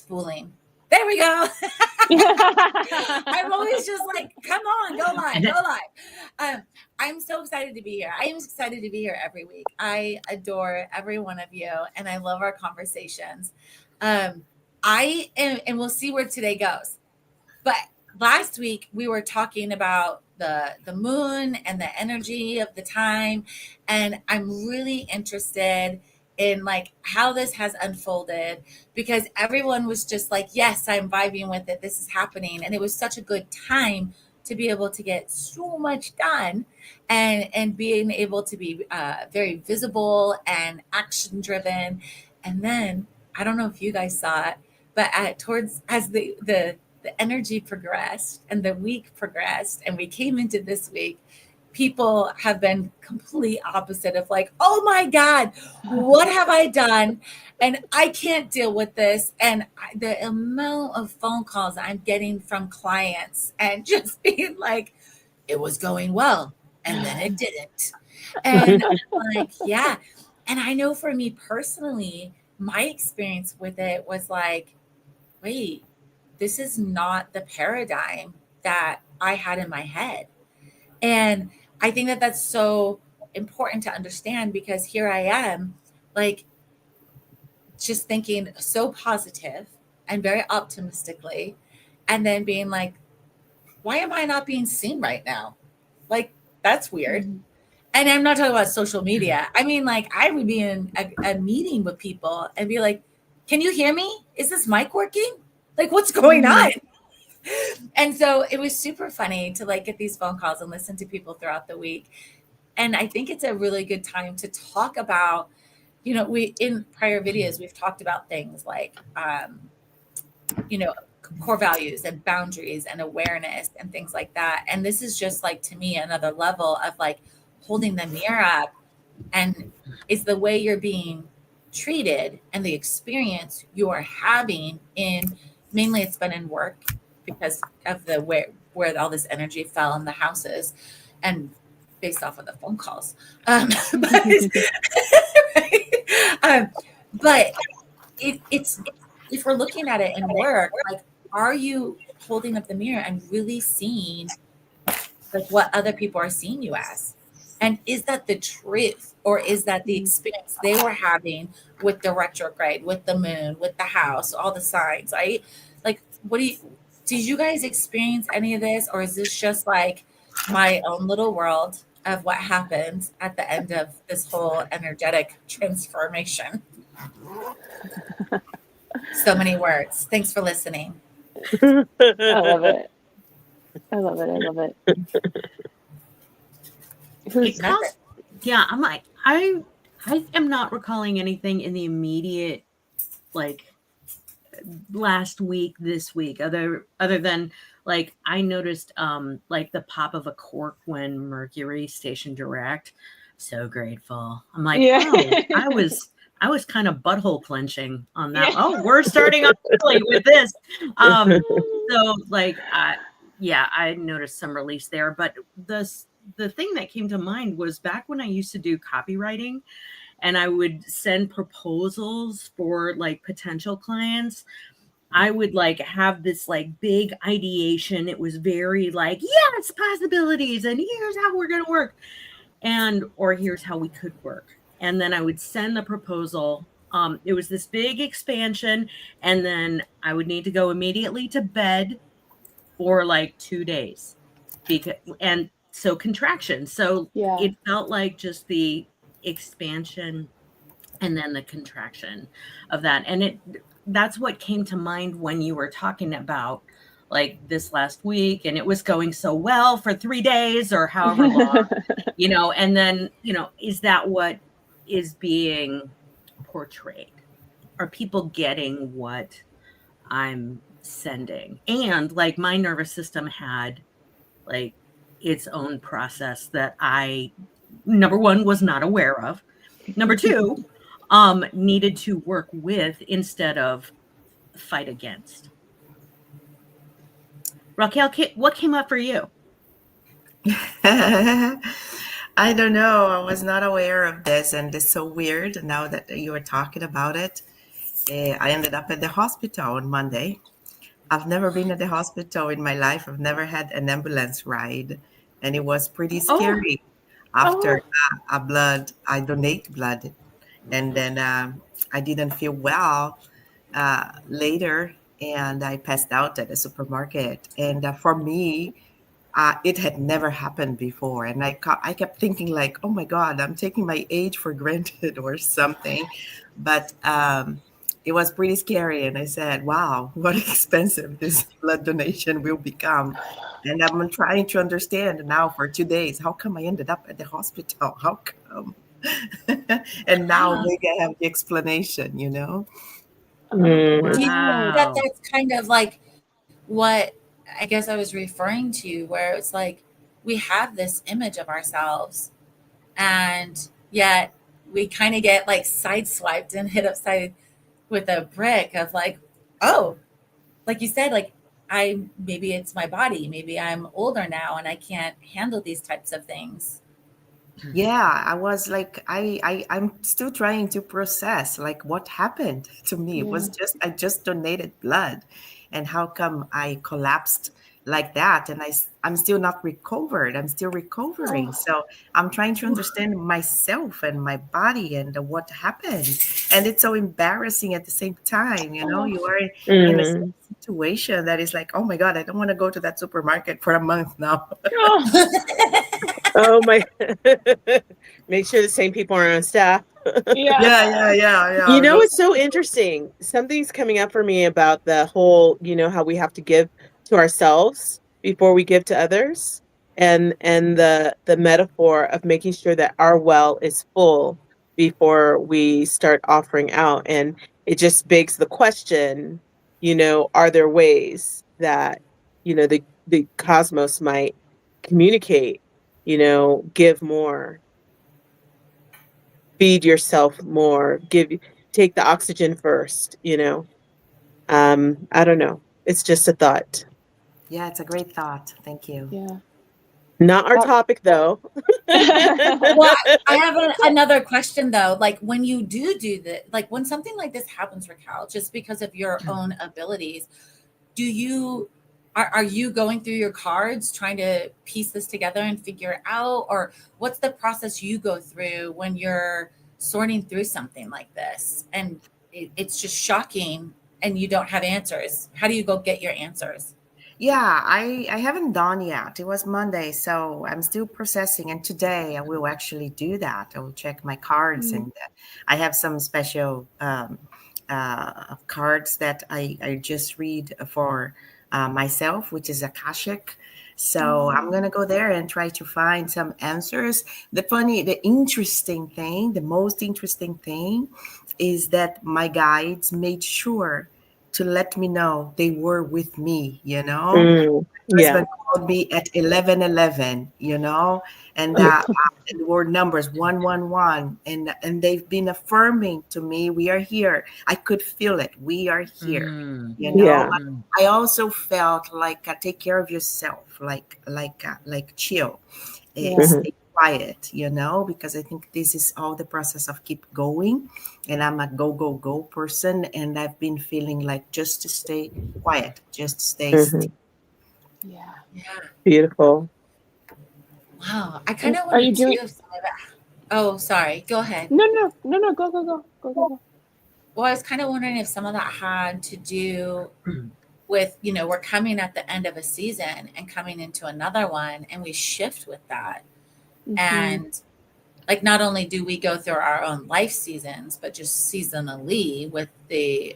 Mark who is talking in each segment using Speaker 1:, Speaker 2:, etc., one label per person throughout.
Speaker 1: spooling. There we go. I'm always just like, come on, go live. I'm so excited to be here. I am excited to be here every week. I adore every one of you, and I love our conversations. And we'll see where today goes. But last week we were talking about the moon and the energy of the time, and I'm really interested in like how this has unfolded, because everyone was just like, yes, I'm vibing with it, this is happening, and it was such a good time to be able to get so much done, and being able to be very visible and action driven. And then I don't know if you guys saw it, but as the energy progressed and the week progressed and we came into this week, people have been complete opposite of like, oh my God, what have I done? And I can't deal with this. And the amount of phone calls I'm getting from clients and just being like, it was going well, and then it didn't. And I'm like, yeah. And I know for me personally, my experience with it was like, wait, this is not the paradigm that I had in my head. And I think that that's so important to understand, because here I am, like, just thinking so positive and very optimistically, and then being like, why am I not being seen right now? Like, that's weird. Mm-hmm. And I'm not talking about social media. I mean, like, I would be in a meeting with people and be like, can you hear me? Is this mic working? Like, what's going on? And so it was super funny to like get these phone calls and listen to people throughout the week. And I think it's a really good time to talk about, you know, we in prior videos, we've talked about things like, you know, core values and boundaries and awareness and things like that. And this is just like, to me, another level of like holding the mirror up, and it's the way you're being treated and the experience you are having in, mainly it's been in work because of the where all this energy fell in the houses and based off of the phone calls. But it's if we're looking at it in work, like, are you holding up the mirror and really seeing like what other people are seeing you as? And is that the truth, or is that the experience they were having with the retrograde, with the moon, with the house, all the signs, right? Like, did you guys experience any of this, or is this just like my own little world of what happens at the end of this whole energetic transformation? So many words. Thanks for listening.
Speaker 2: I love it. I love it. I love it.
Speaker 3: Yeah, I'm like, I am not recalling anything in the immediate, like, last week, this week, other than like I noticed like the pop of a cork when Mercury stationed direct. So grateful. I'm like, yeah. Oh, I was kind of butthole clenching on that. Yeah. Oh, we're starting off early with this. So like yeah, I noticed some release there. But the thing that came to mind was back when I used to do copywriting, and I would send proposals for like potential clients. I would like have this like big ideation. It was very like, yes, possibilities, and here's how we're going to work, or here's how we could work. And then I would send the proposal. It was this big expansion, and then I would need to go immediately to bed for like 2 days, and so contractions. So yeah. It felt like just the expansion and then the contraction of that. And that's what came to mind when you were talking about like this last week, and it was going so well for 3 days or however long, you know, and then, you know, is that what is being portrayed? Are people getting what I'm sending? And like my nervous system had like its own process that I, number one, was not aware of. Number two, needed to work with instead of fight against. Raquel, what came up for you?
Speaker 4: I don't know. I was not aware of this, and it's so weird now that you were talking about it. I ended up at the hospital on Monday. I've never been at the hospital in my life. I've never had an ambulance ride, and it was pretty
Speaker 3: Oh,
Speaker 4: scary. After
Speaker 2: Oh,
Speaker 4: I donate blood, and then I didn't feel well later, and I passed out at a supermarket. And for me, it had never happened before, and I kept thinking like, oh my God, I'm taking my age for granted or something. But it was pretty scary, and I said, wow, what expensive this blood donation will become. And I'm trying to understand now for 2 days, how come I ended up at the hospital? How come? And now
Speaker 1: Wow.
Speaker 4: maybe I have the explanation, you know?
Speaker 1: Do you think
Speaker 2: yeah.
Speaker 1: that
Speaker 3: wow.
Speaker 1: that's kind of like what I guess I was referring to, where it's like we have this image of ourselves, and yet we kind of get like sideswiped and hit upside with a brick of like, oh, like you said, like I maybe it's my body, maybe I'm older now and I can't handle these types of things.
Speaker 4: Yeah, I was like, I'm still trying to process like what happened to me. It
Speaker 2: Yeah.
Speaker 4: was just, I just donated blood, and how come I collapsed like that? And I'm still not recovered. I'm still recovering.
Speaker 2: Oh,
Speaker 4: So I'm trying to understand myself and my body and what happened. And it's so embarrassing at the same time. You know,
Speaker 2: oh,
Speaker 4: you are in a
Speaker 3: Mm.
Speaker 4: situation that is like, oh my God, I don't want to go to that supermarket for a month now.
Speaker 2: oh,
Speaker 3: Oh my. Make sure the same people are on staff.
Speaker 4: Yeah,
Speaker 2: yeah.
Speaker 4: yeah, yeah, yeah.
Speaker 3: You
Speaker 4: I'll
Speaker 3: know,
Speaker 4: go.
Speaker 3: it's so interesting. Something's coming up for me about the whole, how we have to give to ourselves before we give to others, and the metaphor of making sure that our well is full before we start offering out. And it just begs the question, are there ways that, the cosmos might communicate, give more, feed yourself more, take the oxygen first, I don't know. It's just a thought.
Speaker 4: Yeah, it's a great thought. Thank you.
Speaker 2: Yeah.
Speaker 3: Not our
Speaker 2: That
Speaker 3: topic though.
Speaker 1: Well, I have another question though. Like when you do that, like when something like this happens, Raquel, just because of your own abilities, do you are you going through your cards trying to piece this together and figure it out, or what's the process you go through when you're sorting through something like this and it's just shocking and you don't have answers? How do you go get your answers?
Speaker 4: Yeah, I haven't done yet. It was Monday, so I'm still processing. And today I will actually do that. I will check my cards,
Speaker 2: mm,
Speaker 4: and I have some special cards that I just read for myself, which is Akashic. So I'm
Speaker 2: mm,
Speaker 4: gonna go there and try to find some answers. The interesting thing, the most interesting thing, is that my guides made sure to let me know they were with me, you know.
Speaker 3: Mm, yeah.
Speaker 4: Husband called me at 11:11, you know, and the word numbers 111, and they've been affirming to me, we are here. I could feel it. We are here,
Speaker 5: Mm,
Speaker 4: you know.
Speaker 3: Yeah.
Speaker 5: mm,
Speaker 4: I also felt like take care of yourself, like chill,
Speaker 2: yeah.
Speaker 3: Hmm.
Speaker 4: stay quiet, you know, because I think this is all the process of keep going, and I'm a go go go person, and I've been feeling like just to stay quiet, just stay
Speaker 3: Hmm.
Speaker 4: still.
Speaker 2: Yeah.
Speaker 1: Yeah.
Speaker 3: Beautiful.
Speaker 1: Wow. I kind
Speaker 2: And
Speaker 1: of
Speaker 2: are you
Speaker 1: wanted to
Speaker 2: doing?
Speaker 1: if some of that. Oh, sorry. Go ahead.
Speaker 2: No, no, no, no. Go, go, go, go, go, go.
Speaker 1: Well, I was kind of wondering if some of that had to do with, we're coming at the end of a season and coming into another one, and we shift with that.
Speaker 2: Mm-hmm.
Speaker 1: And like, not only do we go through our own life seasons, but just seasonally with the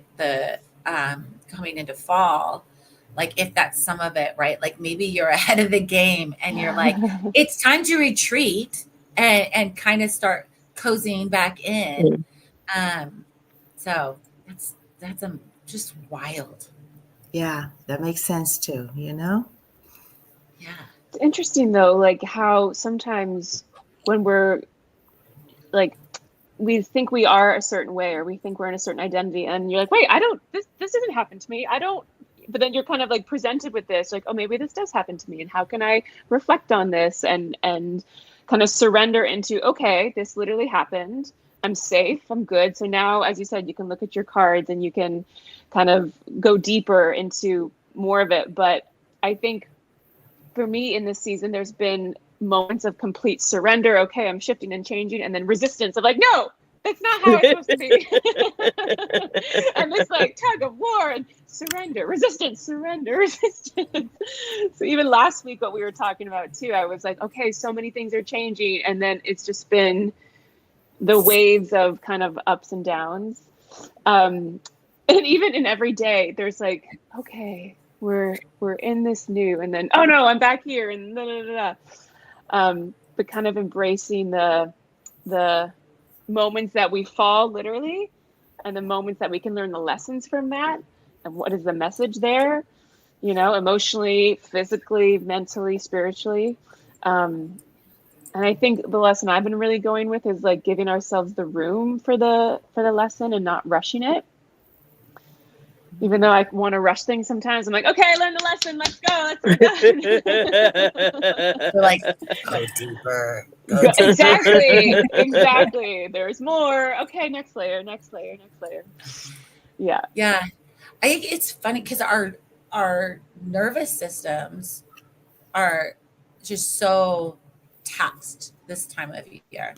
Speaker 1: coming into fall, like if that's some of it, right? Like maybe you're ahead of the game and you're like, it's time to retreat and kind of start cozying back in.
Speaker 3: Mm.
Speaker 1: Um, so that's just wild.
Speaker 4: Yeah, that makes sense too, you know?
Speaker 1: Yeah.
Speaker 2: It's interesting though, like how sometimes when we're like we think we are a certain way or we think we're in a certain identity and you're like, wait, I don't this doesn't happen to me. I don't, but then you're kind of like presented with this, like, oh, maybe this does happen to me. And how can I reflect on this and kind of surrender into, okay, this literally happened. I'm safe, I'm good. So now, as you said, you can look at your cards and you can kind of go deeper into more of it. But I think for me in this season, there's been moments of complete surrender. Okay, I'm shifting and changing, and then resistance of like, no, that's not how it's supposed to be. And this like tug of war and surrender, resistance, surrender, resistance. So even last week, what we were talking about too, I was like, okay, so many things are changing. And then it's just been the waves of kind of ups and downs. And even in every day, there's like, okay, we're in this new, and then, oh no, I'm back here, and da, da, da, da. But kind of embracing the moments that we fall literally, and the moments that we can learn the lessons from that, and what is the message there, you know, emotionally, physically, mentally, spiritually. And I think the lesson I've been really going with is like giving ourselves the room for the lesson and not rushing it. Even though I want to rush things sometimes, I'm like, okay, I learned the lesson. Let's go.
Speaker 1: We're like, go deeper.
Speaker 2: Exactly. There's more. Okay, next layer. Yeah.
Speaker 1: Yeah. I think it's funny because our nervous systems are just so taxed this time of year,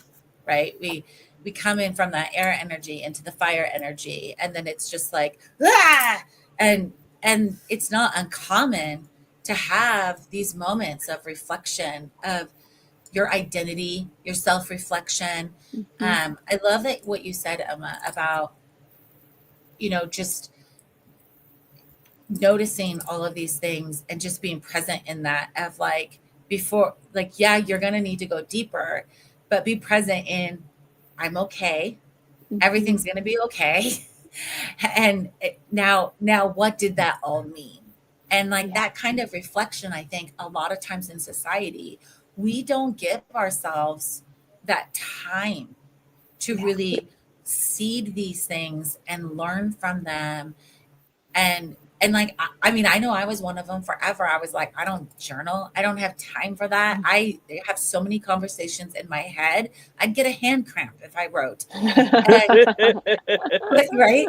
Speaker 1: right? We come in from that air energy into the fire energy, and then it's just like and it's not uncommon to have these moments of reflection of your identity, your self-reflection. I love that what you said, Emma, about just noticing all of these things and just being present in that of like before, like, yeah, you're going to need to go deeper, but be present in, I'm okay. Everything's going to be okay. And now what did that all mean? And like that kind of reflection, I think a lot of times in society, we don't give ourselves that time to really seed these things and learn from them. And like, I mean, I know I was one of them forever. I was like, I don't journal. I don't have time for that. I have so many conversations in my head. I'd get a hand cramp if I wrote. Right?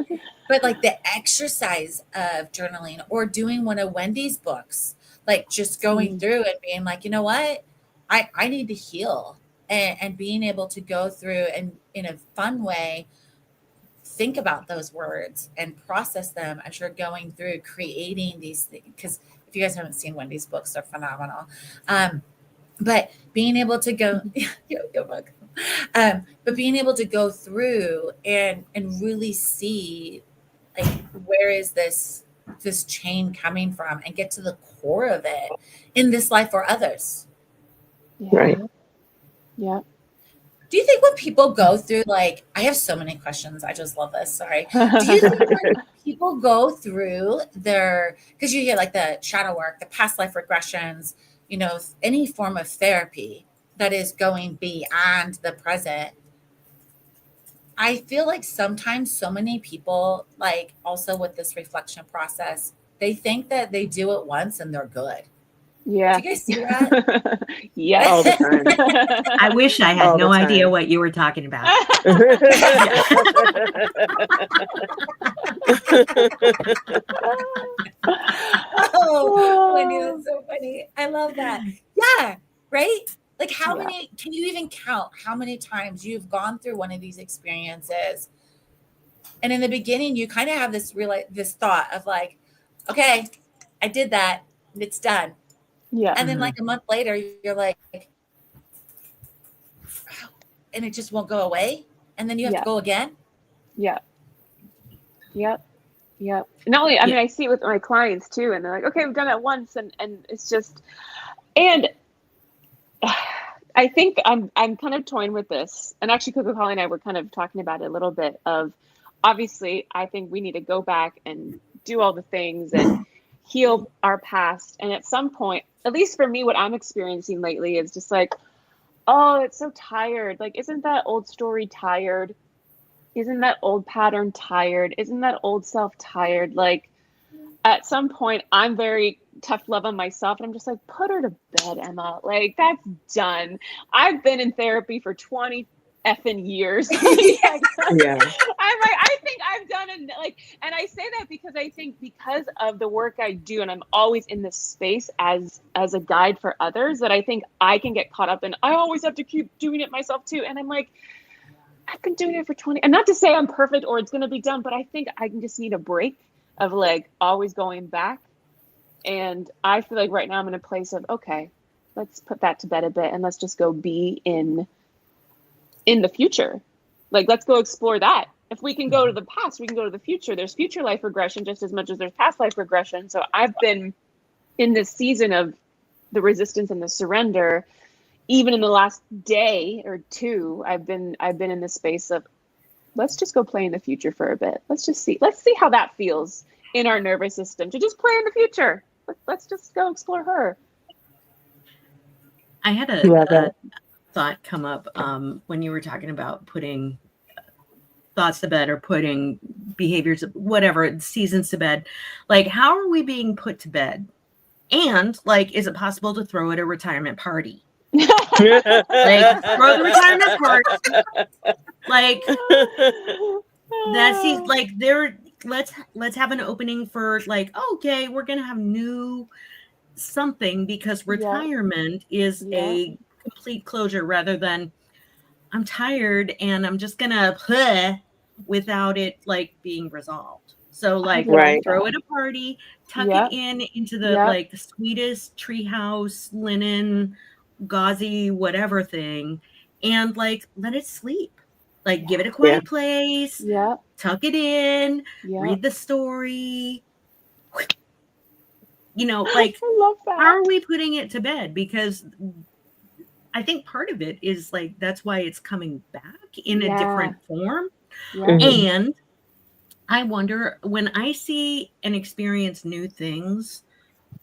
Speaker 1: But like the exercise of journaling or doing one of Wendy's books, like just going through and being like, you know what? I need to heal, and being able to go through and in a fun way, think about those words and process them as you're going through creating these things. Because if you guys haven't seen Wendy's books, they're phenomenal. But being able to go, you're welcome. But being able to go through and really see, like, where is this chain coming from, and get to the core of it in this life or others.
Speaker 5: Right.
Speaker 2: Yeah.
Speaker 1: Do you think when people go through, like, I have so many questions. I just love this. Sorry. Do you think when people go through because you hear like the shadow work, the past life regressions, any form of therapy that is going beyond the present, I feel like sometimes so many people, like also with this reflection process, they think that they do it once and they're good.
Speaker 2: Yeah.
Speaker 1: Do you guys see that?
Speaker 2: Yes.
Speaker 5: All the time.
Speaker 3: I wish I had
Speaker 5: All the
Speaker 3: no idea
Speaker 5: time.
Speaker 3: what you were talking about.
Speaker 1: Oh, Wendy, that's so funny. I love that. Yeah, right? Like, how many, can you even count how many times you've gone through one of these experiences? And in the beginning, you kind of have this thought of like, okay, I did that and it's done.
Speaker 2: Yeah.
Speaker 1: And then like a month later, you're like, and it just won't go away. And then you have to go again.
Speaker 2: Yeah. Yep. Not only, I mean, I see it with my clients too, and they're like, okay, we've done it once, and it's just, and I think I'm kind of toying with this, and actually Coco Holly and I were kind of talking about it a little bit of, obviously, I think we need to go back and do all the things and heal our past. And at some point, at least for me, what I'm experiencing lately is just like, oh, it's so tired. Like, isn't that old story tired? Isn't that old pattern tired? Isn't that old self tired? Like, at some point, I'm very tough love on myself. And I'm just like, put her to bed, Emma. Like, that's done. I've been in therapy for 20 effing years.
Speaker 1: Yeah.
Speaker 2: I'm like, I think I've done it. Like, and I say that because I think because of the work I do, and I'm always in this space as a guide for others, that I think I can get caught up in. I always have to keep doing it myself too, and I'm like, I've been doing it for 20. And not to say I'm perfect or it's going to be done, but I think I can just need a break of like always going back. And I feel like right now I'm in a place of, okay, let's put that to bed a bit and let's just go be in the future. Like, let's go explore that. If we can go to the past, we can go to the future. There's future life regression just as much as there's past life regression. So I've been in this season of the resistance and the surrender. Even in the last day or two, I've been in this space of, let's just go play in the future for a bit. Let's see how that feels in our nervous system to just play in the future. Let's just go explore her.
Speaker 3: I had a thought come up when you were talking about putting thoughts to bed or putting behaviors, whatever, seasons to bed. Like, how are we being put to bed? And like, is it possible to throw at a retirement party? Like, throw the retirement party. Like, that's like there. Let's have an opening for like, okay, we're gonna have new something, because retirement is a complete closure rather than I'm tired and I'm just gonna play without it like being resolved. So like, throw it a party, tuck it into the like the sweetest treehouse linen gauzy whatever thing, and like let it sleep. Like, give it a quiet place, tuck it in, read the story. You know, like,
Speaker 2: I love that.
Speaker 3: how are we putting it to bed? Because I think part of it is like, that's why it's coming back in a different form. And I wonder, when I see and experience new things,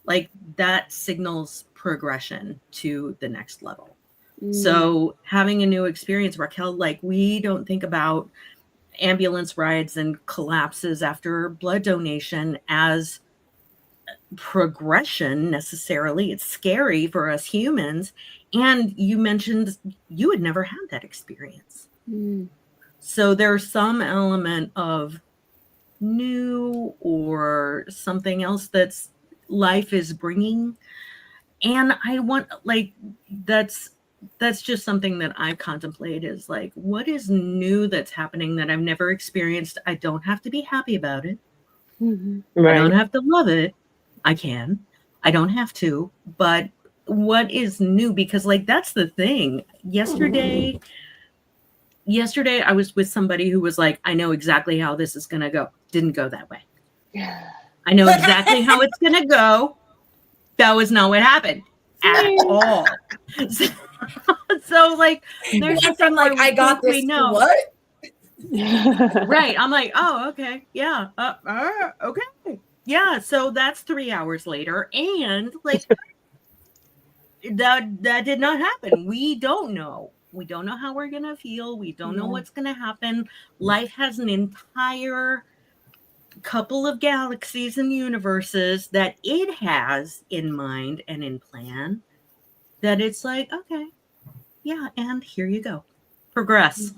Speaker 3: like that signals progression to the next level. So having a new experience, Raquel, like, we don't think about ambulance rides and collapses after blood donation as progression necessarily. It's scary for us humans. And you mentioned you had never had that experience. So there's some element of new or something else that's life is bringing. And I want, like, that's just something that I contemplate, is like, what is new that's happening that I've never experienced? I don't have to be happy about it. I don't have to love it. I can. I don't have to. But what is new? Because like, that's the thing. Yesterday I was with somebody who was like, I know exactly how this is going to go. Didn't go that way. I know exactly how it's going to go. That was not what happened at all. So like, there's
Speaker 1: from like, I got this. We know what?
Speaker 3: Right. I'm like, oh, okay. Yeah. Okay. Yeah. So that's 3 hours later. And like, that did not happen. We don't know. We don't know how we're going to feel. We don't know what's going to happen. Life has an entire couple of galaxies and universes that it has in mind and in plan, that it's like, okay, yeah, and here you go. Progress.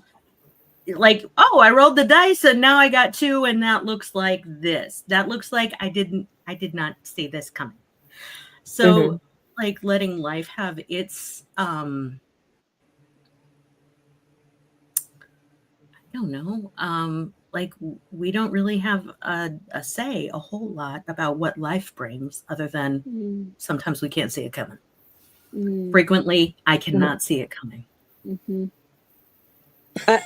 Speaker 3: Like, oh, I rolled the dice and now I got 2, and that looks like this. That looks like I did not see this coming. So like, letting life have its I don't know, like, we don't really have a say a whole lot about what life brings, other than sometimes we can't see it coming. Frequently, I cannot see it coming.
Speaker 5: I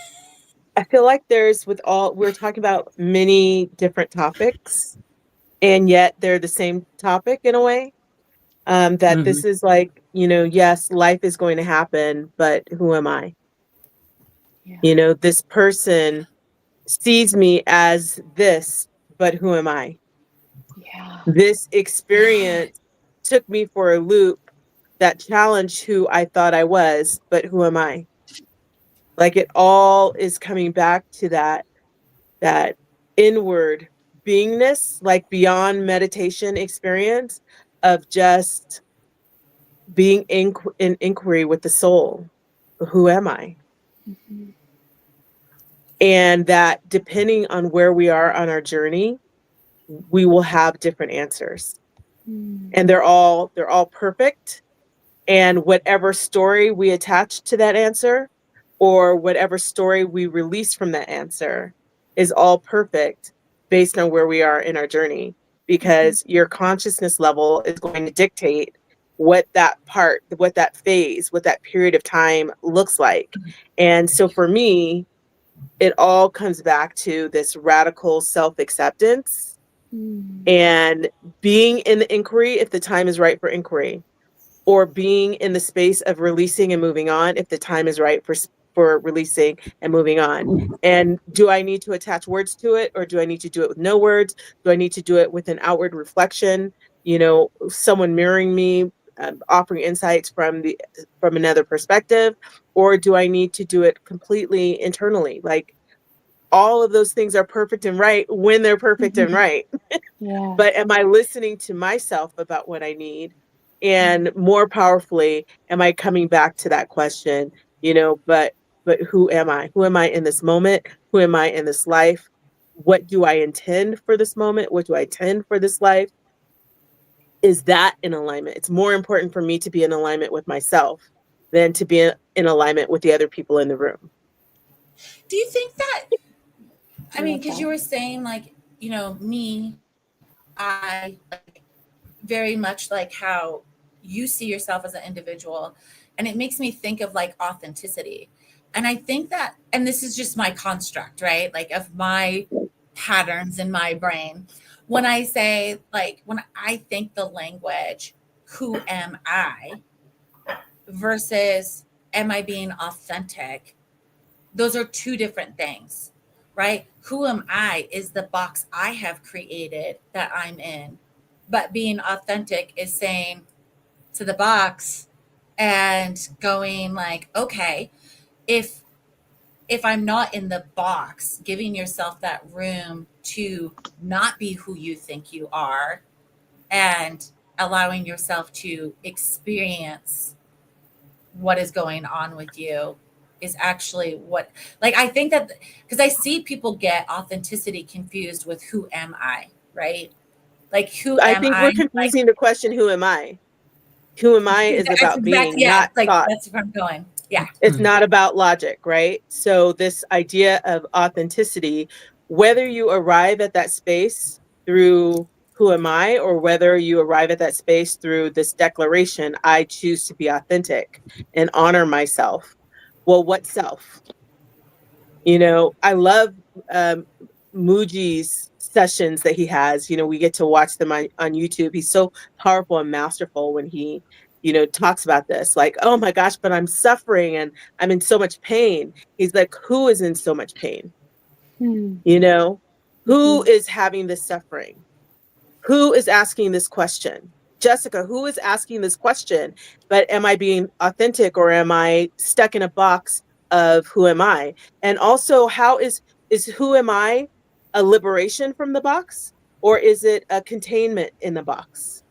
Speaker 5: feel like we're talking about many different topics, and yet they're the same topic in a way. That this is like, yes, life is going to happen, but who am I? This person sees me as this, but who am I? This experience took me for a loop that challenged who I thought I was, but who am I? Like, it all is coming back to that inward beingness, like beyond meditation experience of just being in inquiry with the soul. Who am I?
Speaker 2: Mhm.
Speaker 5: And that depending on where we are on our journey, we will have different answers.
Speaker 2: Mm.
Speaker 5: And they're all perfect. And whatever story we attach to that answer, or whatever story we release from that answer, is all perfect based on where we are in our journey, because your consciousness level is going to dictate what that part, what that phase, what that period of time looks like. And so for me, it all comes back to this radical self-acceptance
Speaker 2: Mm.
Speaker 5: and being in the inquiry if the time is right for inquiry, or being in the space of releasing and moving on if the time is right for releasing and moving on. And do I need to attach words to it, or do I need to do it with no words? Do I need to do it with an outward reflection, someone mirroring me, offering insights from another perspective? Or do I need to do it completely internally? Like, all of those things are perfect and right when they're perfect and right.
Speaker 2: Yeah.
Speaker 5: But am I listening to myself about what I need? And more powerfully, am I coming back to that question, but who am I? Who am I in this moment? Who am I in this life? What do I intend for this moment? What do I intend for this life? Is that in alignment? It's more important for me to be in alignment with myself than to be in alignment with the other people in the room.
Speaker 1: Do you think that, I mean,
Speaker 2: love
Speaker 1: because
Speaker 2: that.
Speaker 1: you were saying like, me, I like very much like how you see yourself as an individual. And it makes me think of like authenticity. And I think that, and this is just my construct, right? Like of my patterns in my brain. When I say, like, when I think the language, who am I versus am I being authentic? Those are two different things, right? Who am I is the box I have created that I'm in. But being authentic is saying to the box and going like, okay, if I'm not in the box, giving yourself that room to not be who you think you are and allowing yourself to experience what is going on with you is actually what, like, I think that because I see people get authenticity confused with who am I, right? Like, who
Speaker 5: I
Speaker 1: am
Speaker 5: think we're
Speaker 1: I? Like,
Speaker 5: confusing the question, who am I? Who am I is
Speaker 1: that's
Speaker 5: about
Speaker 1: exactly,
Speaker 5: being,
Speaker 1: yeah,
Speaker 5: not
Speaker 1: it's like,
Speaker 5: thought.
Speaker 1: that's where I'm going. Yeah.
Speaker 5: It's not about logic, right? So this idea of authenticity, whether you arrive at that space through who am I, or whether you arrive at that space through this declaration, I choose to be authentic and honor myself. Well, what self? I love um, Muji's sessions that he has. We get to watch them on YouTube. He's so powerful and masterful when he, talks about this. Like, oh my gosh, but I'm suffering and I'm in so much pain. He's like, who is in so much pain?
Speaker 2: Mm.
Speaker 5: Who is having this suffering? Who is asking this question? Jessica, who is asking this question? But am I being authentic, or am I stuck in a box of who am I? And also, how is who am I a liberation from the box, or is it a containment in the box?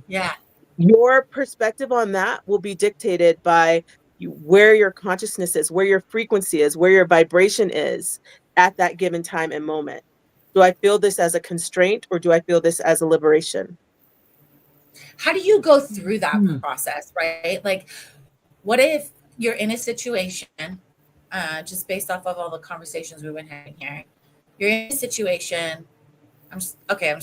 Speaker 1: Yeah.
Speaker 5: Your perspective on that will be dictated by where your consciousness is, where your frequency is, where your vibration is at that given time and moment. Do I feel this as a constraint, or do I feel this as a liberation?
Speaker 1: How do you go through that process, right? Like, what if you're in a situation, just based off of all the conversations we've been having here, you're in a situation, I'm just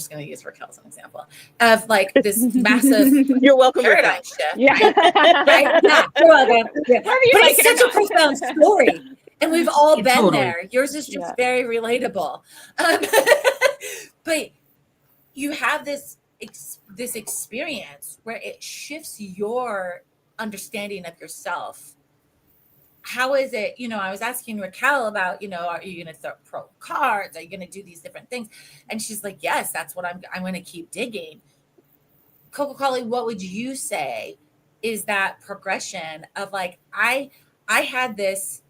Speaker 1: going to use Raquel as an example of like this massive
Speaker 5: You're welcome,
Speaker 1: paradigm
Speaker 5: Raquel.
Speaker 1: shift,
Speaker 2: Yeah.
Speaker 1: right? Yeah, you're welcome. Yeah.
Speaker 2: Whether you
Speaker 1: But
Speaker 2: like
Speaker 1: it's
Speaker 2: it or
Speaker 1: such a
Speaker 2: not.
Speaker 1: profound story. And we've all
Speaker 3: Yeah,
Speaker 1: been
Speaker 3: totally.
Speaker 1: there. Yours is just
Speaker 2: Yeah.
Speaker 1: very relatable. Um, but you have this experience where it shifts your understanding of yourself. How is it, I was asking Raquel about, are you going to throw cards? Are you going to do these different things? And she's like, yes, that's what I'm going to keep digging. Coco Collie, what would you say is that progression of like, I had this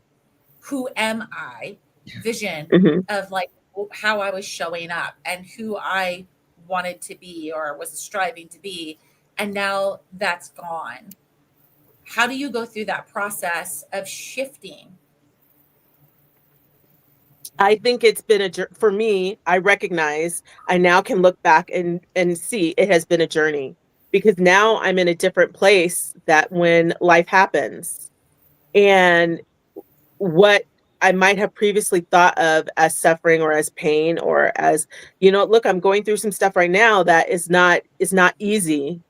Speaker 1: who am I vision
Speaker 5: Mhm.
Speaker 1: of like how I was showing up and who I wanted to be or was striving to be. And now that's gone. How do you go through that process of shifting
Speaker 5: I think it's been for me, I recognize I now can look back and see it has been a journey, because now I'm in a different place that when life happens, and what I might have previously thought of as suffering or as pain or as, look, I'm going through some stuff right now that is not easy,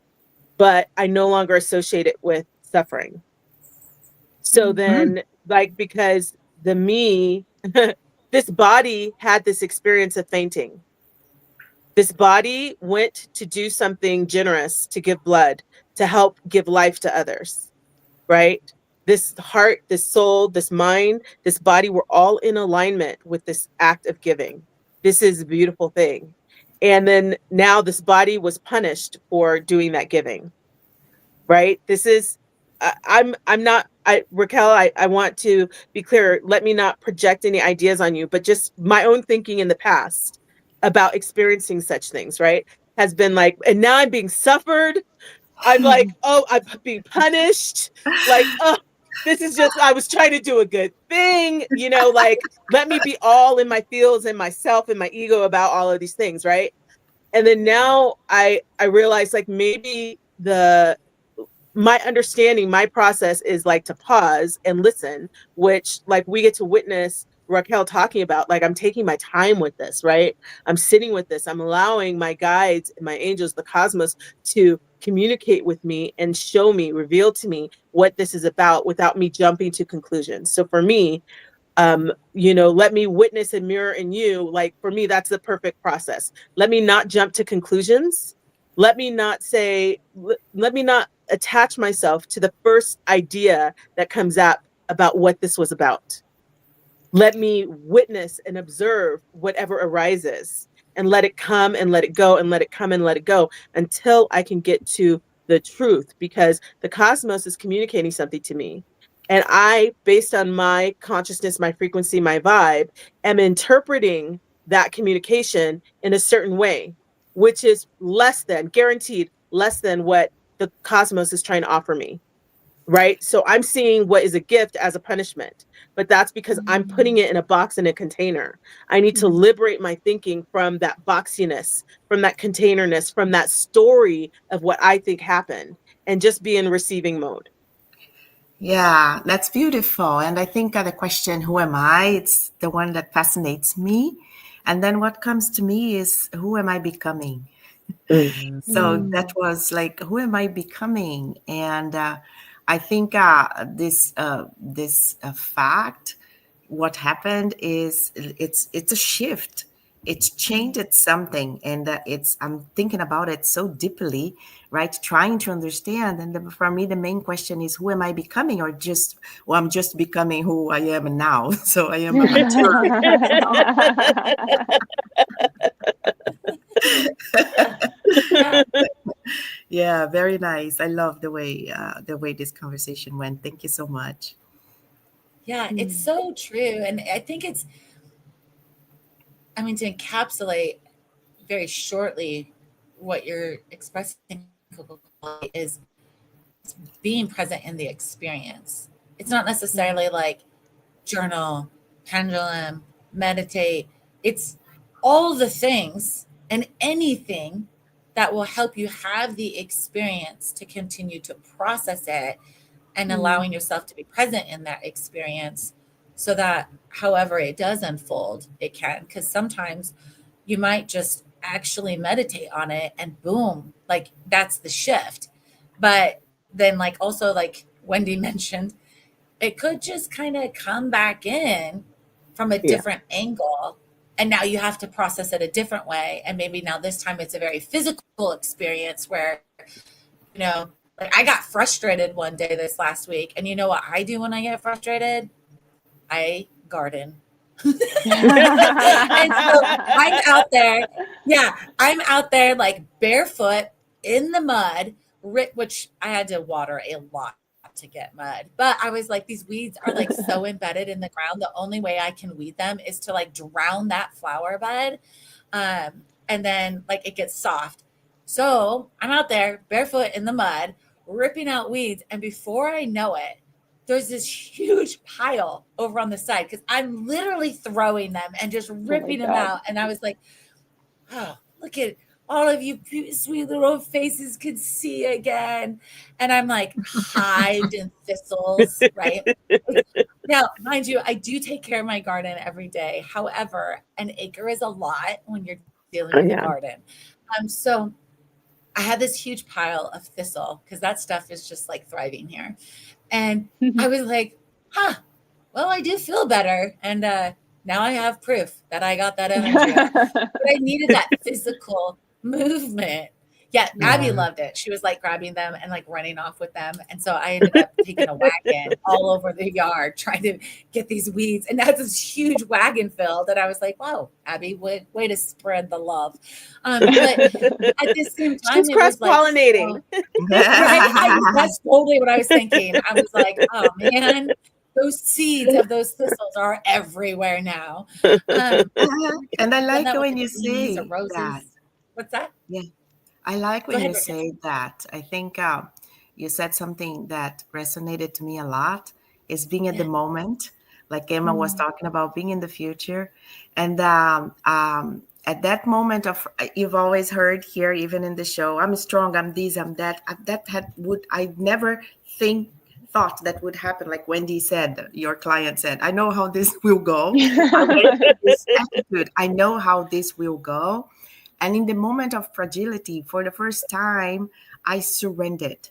Speaker 5: but I no longer associate it with suffering. So then, like, because the me, this body had this experience of fainting. This body went to do something generous, to give blood, to help give life to others, right? This heart, this soul, this mind, this body were all in alignment with this act of giving. This is a beautiful thing. And then now this body was punished for doing that giving, right? This is, I'm not, Raquel, I want to be clear. Let me not project any ideas on you, but just my own thinking in the past about experiencing such things, right? Has been like, and now I'm being suffered. I'm like, oh, I'm being punished. Like, oh, this is just, I was trying to do a good thing, like, let me be all in my feels and myself and my ego about all of these things, right? And then now I realize, like, maybe my understanding, my process is like to pause and listen, which, like, we get to witness Raquel talking about. Like, I'm taking my time with this, right? I'm sitting with this. I'm allowing my guides, my angels, the cosmos to communicate with me and show me, reveal to me what this is about without me jumping to conclusions. So for me, let me witness and mirror in you. Like, for me, that's the perfect process. Let me not jump to conclusions. Let me not let me not attach myself to the first idea that comes up about what this was about. Let me witness and observe whatever arises, and let it come and let it go, and let it come and let it go, until I can get to the truth, because the cosmos is communicating something to me. And I, based on my consciousness, my frequency, my vibe, am interpreting that communication in a certain way, which is guaranteed less than what the cosmos is trying to offer me. Right. So I'm seeing what is a gift as a punishment, but that's because I'm putting it in a box, in a container. I need to liberate my thinking from that boxiness, from that containerness, from that story of what I think happened, and just be in receiving mode.
Speaker 4: Yeah, that's beautiful. And I think the question, who am I? It's the one that fascinates me. And then what comes to me is, who am I becoming? So that was like, who am I becoming? And I think this fact, what happened is, it's a shift. It's changed something, and I'm thinking about it so deeply, right? Trying to understand. And for me, the main question is, who am I becoming, or I'm just becoming who I am now. So I am a mature.
Speaker 1: Yeah.
Speaker 4: Yeah, very nice. I love the way this conversation went. Thank you so much.
Speaker 1: Yeah, it's so true. And I think to encapsulate very shortly what you're expressing is being present in the experience. It's not necessarily like journal, pendulum, meditate. It's all the things and anything that will help you have the experience to continue to process it, and allowing yourself to be present in that experience, so that however it does unfold, it can. Because sometimes you might just actually meditate on it and boom, like that's the shift. But then, like, also, like Wendy mentioned, it could just kind of come back in from a
Speaker 5: Yeah.
Speaker 1: different angle. And now you have to process it a different way. And maybe now this time it's a very physical experience where, like, I got frustrated one day this last week. And you know what I do when I get frustrated? I garden. And so I'm out there. Yeah, I'm out there like barefoot in the mud, which I had to water a lot to get mud. But I was like, these weeds are like so embedded in the ground. The only way I can weed them is to like drown that flower bed. And then like it gets soft. So I'm out there barefoot in the mud, ripping out weeds. And before I know it, there's this huge pile over on the side because I'm literally throwing them and just ripping them out. And I was like, oh, look at all of you sweet little faces could see again. And I'm like hived in thistles, right? Now, mind you, I do take care of my garden every day. However, an acre is a lot when you're dealing with a garden. So I had this huge pile of thistle because that stuff is just like thriving here. And I was like, well, I do feel better. And now I have proof that I got that energy out. But I needed that physical movement. Yeah, Abby loved it. She was like grabbing them and like running off with them. And so I ended up taking a wagon all over the yard trying to get these weeds. And that's this huge wagon filled. And I was like, wow, Abby, way to spread the love. But at the same time,
Speaker 5: she's cross-pollinating.
Speaker 1: Right? That's totally what I was thinking. I was like, oh man, those seeds of those thistles are everywhere now.
Speaker 4: And I like when you say that.
Speaker 1: What's that?
Speaker 4: Yeah. I like when you say that. I think you said something that resonated to me a lot is being at the moment, like Emma was talking about being in the future. And at that moment of, you've always heard here, even in the show, I'm strong, I'm this, I'm that. I never thought that would happen. Like Wendy said, your client said, I know how this will go. This attitude, I know how this will go. And in the moment of fragility, for the first time, I surrendered.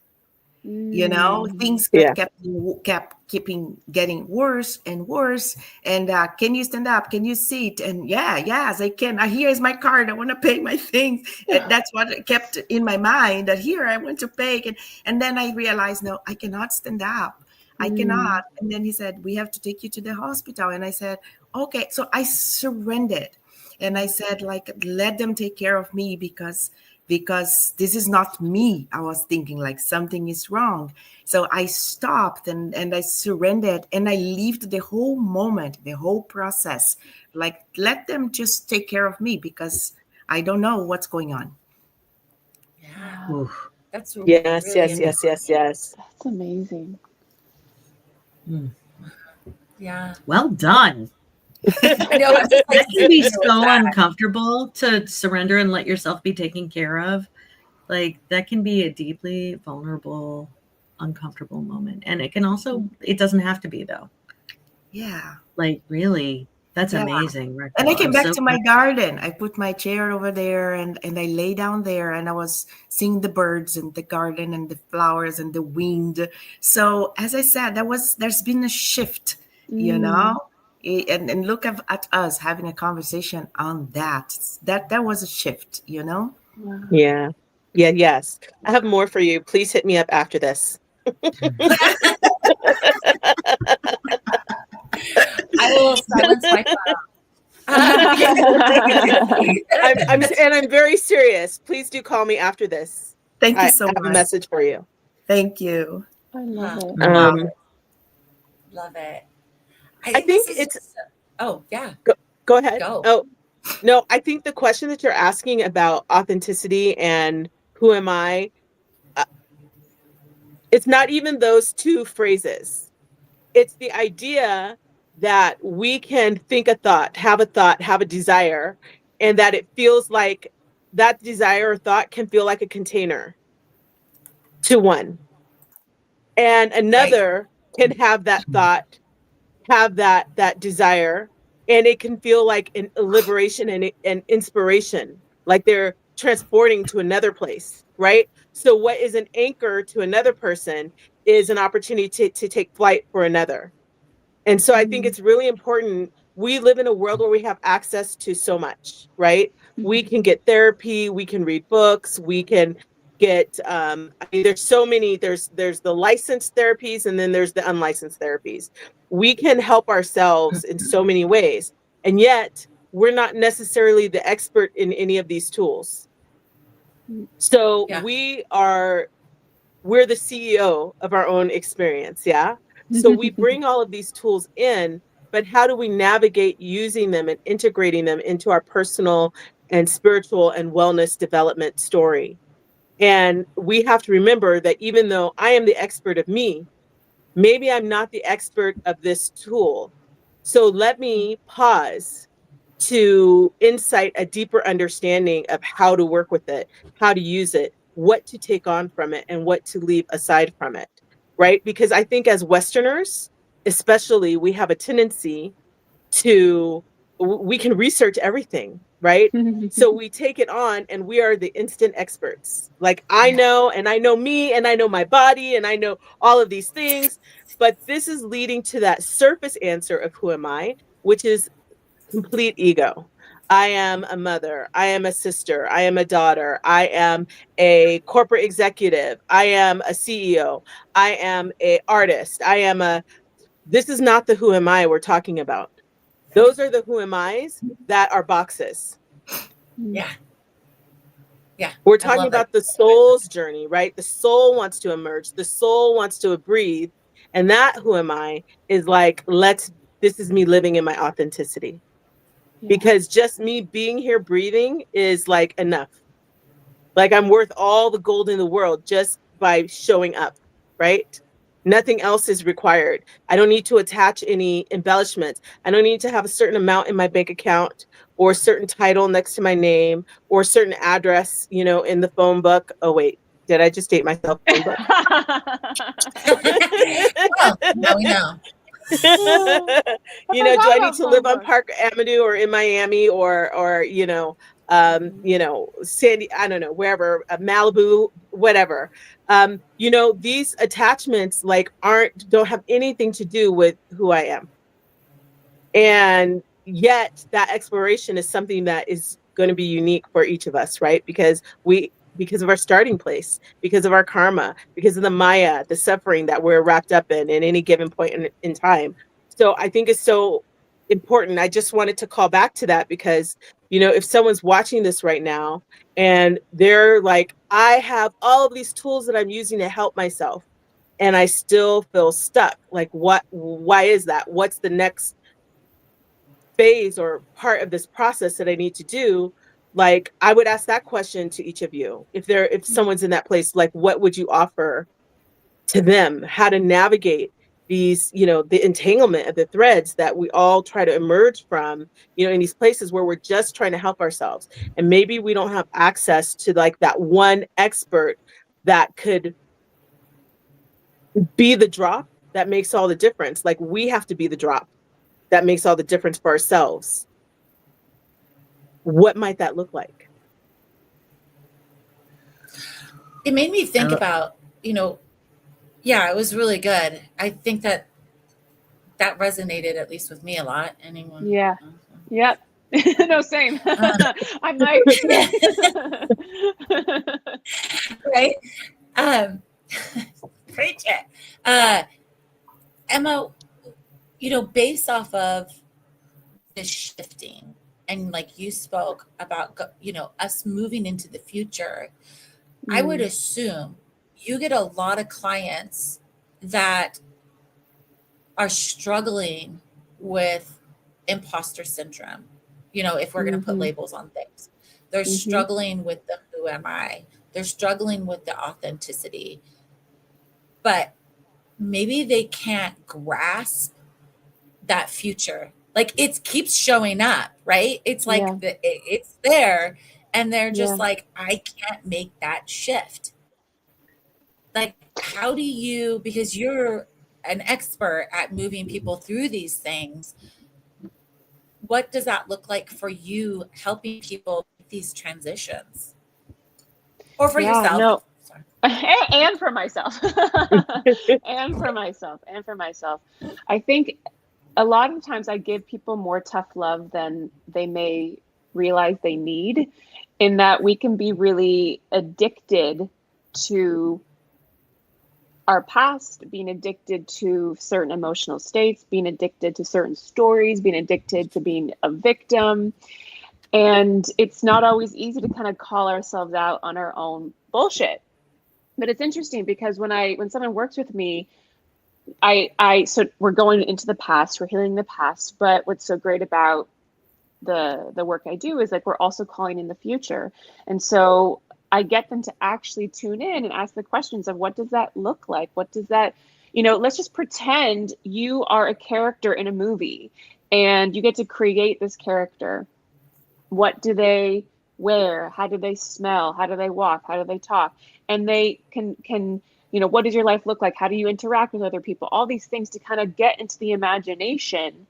Speaker 4: You know, things kept keeping getting worse and worse. And can you stand up? Can you sit? And yes, I can. Here is my card. I want to pay my things. And that's what kept in my mind. That here I want to pay. And then I realized, no, I cannot stand up. I cannot. And then he said, we have to take you to the hospital. And I said, okay. So I surrendered. And I said, like, let them take care of me because this is not me. I was thinking like something is wrong. So I stopped and I surrendered and I lived the whole moment, the whole process. Like, let them just take care of me because I don't know what's going on.
Speaker 1: Yeah.
Speaker 3: Oof.
Speaker 1: That's
Speaker 5: yes.
Speaker 2: That's amazing.
Speaker 1: Yeah.
Speaker 3: Well done.
Speaker 1: I know, I'm just like,
Speaker 3: That can be so uncomfortable to surrender and let yourself be taken care of. Like that can be a deeply vulnerable, uncomfortable moment. And it can also, it doesn't have to be though.
Speaker 4: Yeah.
Speaker 3: Like really, that's amazing. Raquel.
Speaker 4: And I came back to my garden. I put my chair over there and I lay down there and I was seeing the birds and the garden and the flowers and the wind. So as I said, there's been a shift, you know? And look at us having a conversation on that. That was a shift, you know?
Speaker 5: Yeah. Yes. I have more for you. Please hit me up after this.
Speaker 1: I will silence my phone.
Speaker 5: I'm very serious. Please do call me after this.
Speaker 4: Thank you so much.
Speaker 5: I have a message for you.
Speaker 4: Thank you.
Speaker 2: I love it.
Speaker 1: Love it.
Speaker 5: I think it's.
Speaker 1: Oh yeah.
Speaker 5: Go ahead.
Speaker 1: Go.
Speaker 5: Oh no, I think the question that you're asking about authenticity and who am I, it's not even those two phrases. It's the idea that we can think a thought, have a desire, and that it feels like that desire or thought can feel like a container to one. And another can have that thought, have that desire, and it can feel like a liberation and inspiration, like they're transporting to another place, right? So what is an anchor to another person is an opportunity to take flight for another. And so I think it's really important. We live in a world where we have access to so much, right? We can get therapy, we can read books, we can get there's so many, there's the licensed therapies and then there's the unlicensed therapies. We can help ourselves in so many ways, and yet we're not necessarily the expert in any of these tools. So we're the CEO of our own experience. So we bring all of these tools in, but how do we navigate using them and integrating them into our personal and spiritual and wellness development story? And we have to remember that even though I am the expert of me, Maybe I'm not the expert of this tool. So let me pause to insight a deeper understanding of how to work with it, how to use it, what to take on from it, and what to leave aside from it, right? Because I think as Westerners, especially, we have a tendency to, we can research everything, right? So we take it on and we are the instant experts. Like I know, and I know me, and I know my body, and I know all of these things. But this is leading to that surface answer of who am I, which is complete ego. I am a mother. I am a sister. I am a daughter. I am a corporate executive. I am a CEO. I am a artist. I am a, this is not the who am I we're talking about. Those are the who am I's that are boxes.
Speaker 1: Yeah. Yeah.
Speaker 5: We're
Speaker 1: I
Speaker 5: talking
Speaker 1: love
Speaker 5: about
Speaker 1: it.
Speaker 5: the soul's journey, right? The soul wants to emerge. The soul wants to breathe. And that who am I is like, this is me living in my authenticity.
Speaker 2: Yeah.
Speaker 5: Because just me being here breathing is like enough. Like I'm worth all the gold in the world just by showing up, right? Nothing else is required. I don't need to attach any embellishments. I don't need to have a certain amount in my bank account or a certain title next to my name or a certain address, you know, in the phone book. Oh, wait, did I just date myself? Phone book?
Speaker 1: Well, now we know.
Speaker 5: You know, do
Speaker 2: forgot
Speaker 5: I need
Speaker 2: about
Speaker 5: to live
Speaker 2: phone
Speaker 5: on
Speaker 2: book.
Speaker 5: Park Avenue or in Miami or you know, Sandy, I don't know, wherever, Malibu, whatever. You know, these attachments like don't have anything to do with who I am. And yet that exploration is something that is going to be unique for each of us, right? Because of our starting place, because of our karma, because of the Maya, the suffering that we're wrapped up in any given point in time. So I think it's so important. I just wanted to call back to that because, you know, if someone's watching this right now and they're like, I have all of these tools that I'm using to help myself and I still feel stuck. Like, why is that? What's the next phase or part of this process that I need to do? Like, I would ask that question to each of you. If someone's in that place, like, what would you offer to them? How to navigate these, you know, the entanglement of the threads that we all try to emerge from, you know, in these places where we're just trying to help ourselves. And maybe we don't have access to like that one expert that could be the drop that makes all the difference. Like we have to be the drop that makes all the difference for ourselves. What might that look like?
Speaker 1: It made me think about, you know, yeah, it was really good. I think that resonated at least with me a lot. Anyone?
Speaker 2: Yeah. Yep. No, same. I'm like,
Speaker 1: right. Preach it. Emma, you know, based off of this shifting and like you spoke about, you know, us moving into the future, I would assume you get a lot of clients that are struggling with imposter syndrome. You know, if we're going to put labels on things, they're struggling with the who am I? They're struggling with the authenticity, but maybe they can't grasp that future. Like it keeps showing up, right? It's like it's there, and they're just like, I can't make that shift. Like, how do you, because you're an expert at moving people through these things, what does that look like for you helping people make these transitions? Or for yourself?
Speaker 2: no.
Speaker 1: Sorry.
Speaker 2: And for myself. And for myself. I think a lot of times I give people more tough love than they may realize they need, in that we can be really addicted to our past, being addicted to certain emotional states, being addicted to certain stories, being addicted to being a victim. And it's not always easy to kind of call ourselves out on our own bullshit. But it's interesting because when someone works with me, so we're going into the past, we're healing the past. But what's so great about the work I do is like we're also calling in the future. And so I get them to actually tune in and ask the questions of what does that look like? What does that, You know, let's just pretend you are a character in a movie and you get to create this character. What do they wear? How do they smell? How do they walk? How do they talk? And they can, you know, what does your life look like? How do you interact with other people? All these things to kind of get into the imagination.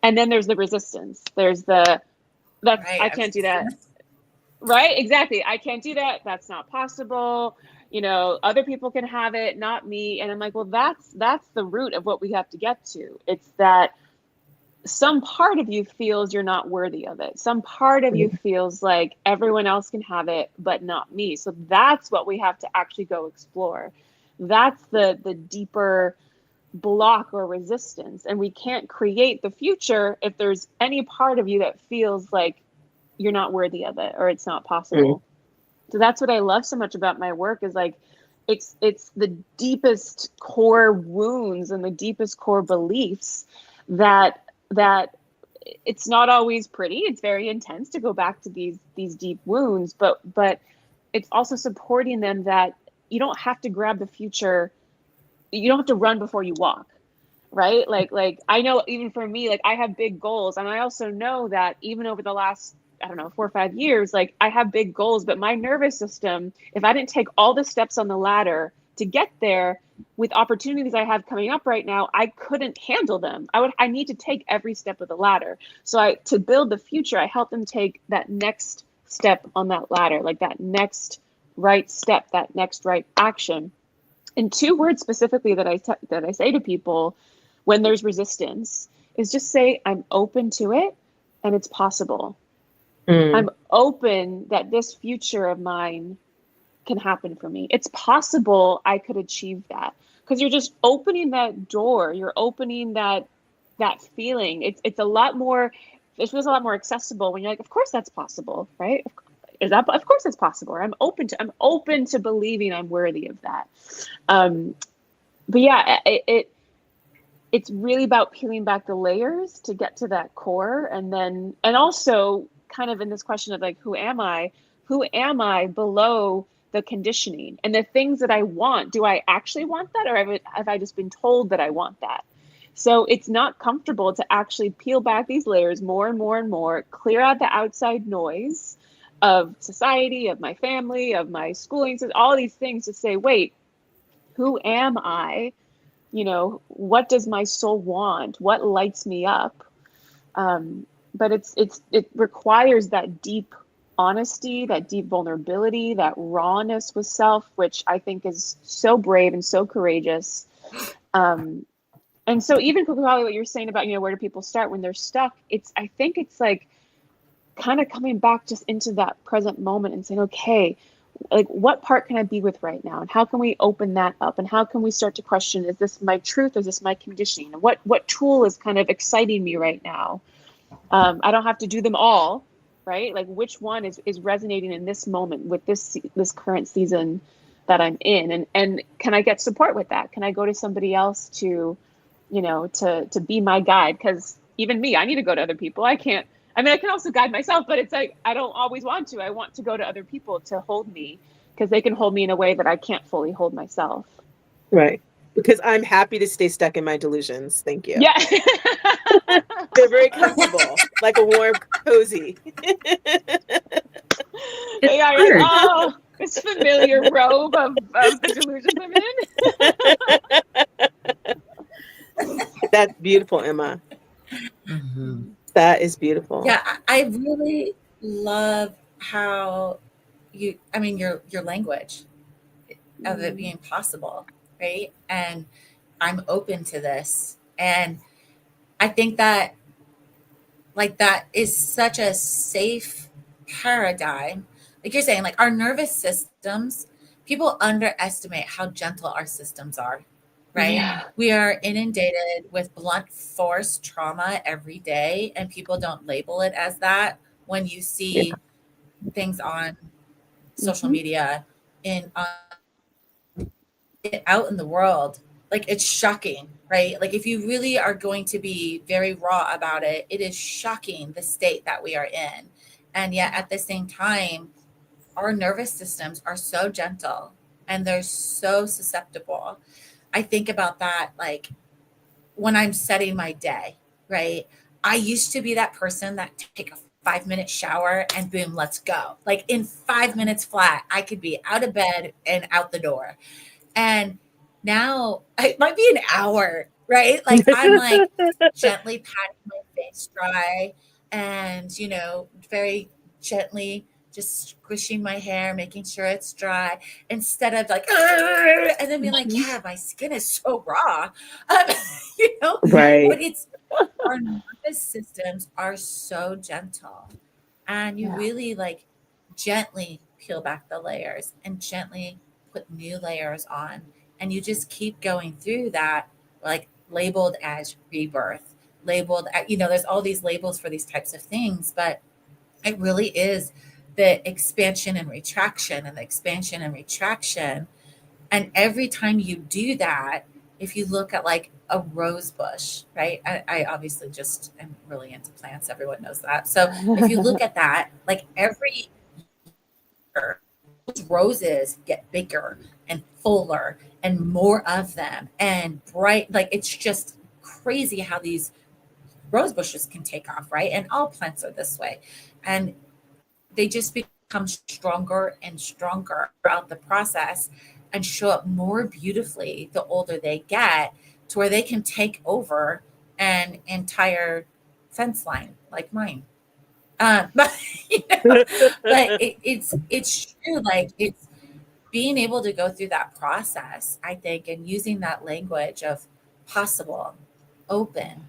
Speaker 2: And then there's the resistance. There's the, that's,
Speaker 1: Right.
Speaker 2: I can't do that. Right? Exactly. I can't do that. That's not possible. You know, other people can have it, not me. And I'm like, well, that's the root of what we have to get to. It's that some part of you feels you're not worthy of it. Some part of you feels like everyone else can have it, but not me. So that's what we have to actually go explore. That's the deeper block or resistance. And we can't create the future if there's any part of you that feels like you're not worthy of it or it's not possible. So that's what I love so much about my work is like, it's the deepest core wounds and the deepest core beliefs that it's not always pretty. It's very intense to go back to these deep wounds, but it's also supporting them that you don't have to grab the future. You don't have to run before you walk, right? Like I know even for me, like I have big goals, and I also know that even over the last, I don't know, 4 or 5 years, like I have big goals, but my nervous system, if I didn't take all the steps on the ladder to get there with opportunities I have coming up right now, I couldn't handle them. I need to take every step of the ladder. So to build the future, I help them take that next step on that ladder, like that next right step, that next right action. And 2 words specifically that I say to people when there's resistance is just say, I'm open to it and it's possible. I'm open that this future of mine can happen for me. It's possible I could achieve that, because you're just opening that door. You're opening that feeling. It's a lot more. It feels a lot more accessible when you're like, of course that's possible, right? Of course it's possible. I'm open to believing I'm worthy of that. But yeah, it's really about peeling back the layers to get to that core, and also kind of in this question of like, who am I below the conditioning and the things that I want? Do I actually want that, or have I just been told that I want that? So it's not comfortable to actually peel back these layers more and more and more, clear out the outside noise of society, of my family, of my schooling, all these things, to say, wait, who am I? You know, what does my soul want? What lights me up? But it requires that deep honesty, that deep vulnerability, that rawness with self, which I think is so brave and so courageous. And so even probably what you're saying about, you know, where do people start when they're stuck? I think it's like kind of coming back just into that present moment and saying, okay, like what part can I be with right now? And how can we open that up? And how can we start to question, is this my truth? Is this my conditioning? And what tool is kind of exciting me right now? I don't have to do them all, right? Like which one is resonating in this moment with this current season that I'm in? And can I get support with that? Can I go to somebody else to, you know, to be my guide? Because even me, I need to go to other people. I can also guide myself, but it's like, I don't always want to. I want to go to other people to hold me, because they can hold me in a way that I can't fully hold myself.
Speaker 5: Right. Because I'm happy to stay stuck in my delusions. Thank you.
Speaker 2: Yeah.
Speaker 5: They're very comfortable, like a warm cozy.
Speaker 2: Yeah, you're like, oh, this familiar robe of the delusions I'm in.
Speaker 5: That's beautiful, Emma. That is beautiful.
Speaker 1: Yeah, I really love how your language of it being possible, right? And I'm open to this. And I think that that is such a safe paradigm. Like you're saying, like our nervous systems, people underestimate how gentle our systems are, right?
Speaker 2: Yeah.
Speaker 1: We are inundated with blunt force trauma every day, and people don't label it as that. When you see things on social media out in the world, like it's shocking, right? Like if you really are going to be very raw about it, it is shocking the state that we are in. And yet at the same time, our nervous systems are so gentle and they're so susceptible. I think about that like when I'm setting my day, right? I used to be that person that take a 5-minute shower and boom, let's go. Like in 5 minutes flat, I could be out of bed and out the door. And now it might be an hour, right? Like I'm like gently patting my face dry and, very gently just squishing my hair, making sure it's dry instead of like, "Arr!" And then being like, yeah, my skin is so raw. Um,
Speaker 5: Right.
Speaker 1: but it's our nervous systems are so gentle and you really like gently peel back the layers and gently put new layers on and you just keep going through that like labeled as rebirth labeled there's all these labels for these types of things but it really is the expansion and retraction and the expansion and retraction and every time you do that if you look at like a rose bush right I obviously just am really into plants everyone knows that so if you look at that like every year those roses get bigger and fuller and more of them and bright like it's just crazy how these rose bushes can take off right and all plants are this way and they just become stronger and stronger throughout the process and show up more beautifully the older they get to where they can take over an entire fence line like mine. But it's true. Like it's being able to go through that process, I think, and using that language of possible, open,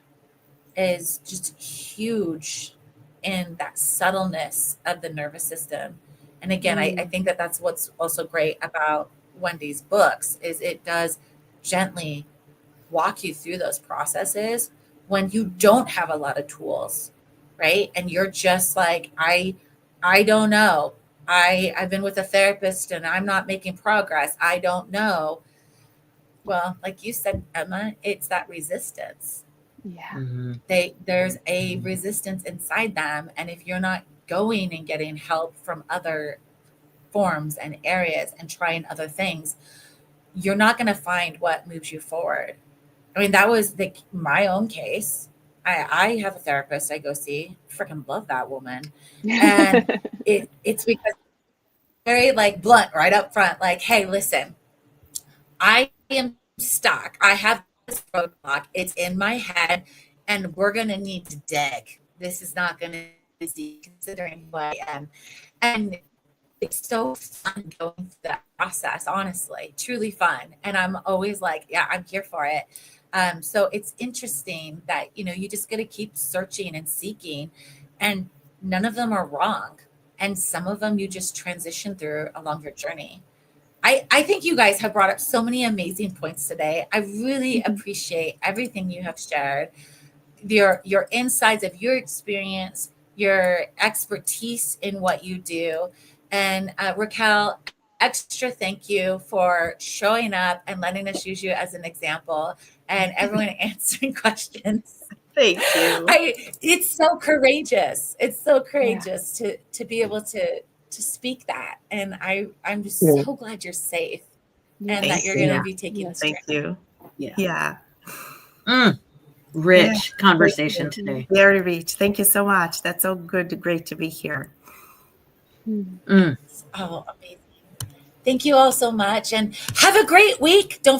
Speaker 1: is just huge in that subtleness of the nervous system. And again, I think that that's what's also great about Wendy's books is it does gently walk you through those processes when you don't have a lot of tools, right? And you're just like, I don't know. I've been with a therapist and I'm not making progress. I don't know. Well, like you said, Emma, it's that resistance.
Speaker 2: Yeah.
Speaker 1: There's a resistance inside them and if you're not going and getting help from other forms and areas and trying other things you're not going to find what moves you forward. I mean that was my own case. I have a therapist I go see, freaking love that woman, and it's because very like blunt right up front like hey listen, I am stuck. I have this roadblock. It's in my head, and we're going to need to dig. This is not going to be easy considering who I am. And it's so fun going through that process, honestly, truly fun. And I'm always like, yeah, I'm here for it. So it's interesting that, you just got to keep searching and seeking, and none of them are wrong. And some of them you just transition through along your journey. I think you guys have brought up so many amazing points today. I really appreciate everything you have shared, your insights of your experience, your expertise in what you do. And Raquel, extra thank you for showing up and letting us use you as an example and everyone answering questions.
Speaker 4: Thank you.
Speaker 1: It's so courageous. It's so courageous to be able to speak that. And I'm just so glad you're safe and that you're going to be taking this
Speaker 4: Thank
Speaker 1: journey.
Speaker 4: you. Yeah.
Speaker 3: Rich conversation today.
Speaker 4: Very rich. Thank you so much. That's so good. Great to be here.
Speaker 1: Oh, amazing. Thank you all so much and have a great week. Don't forget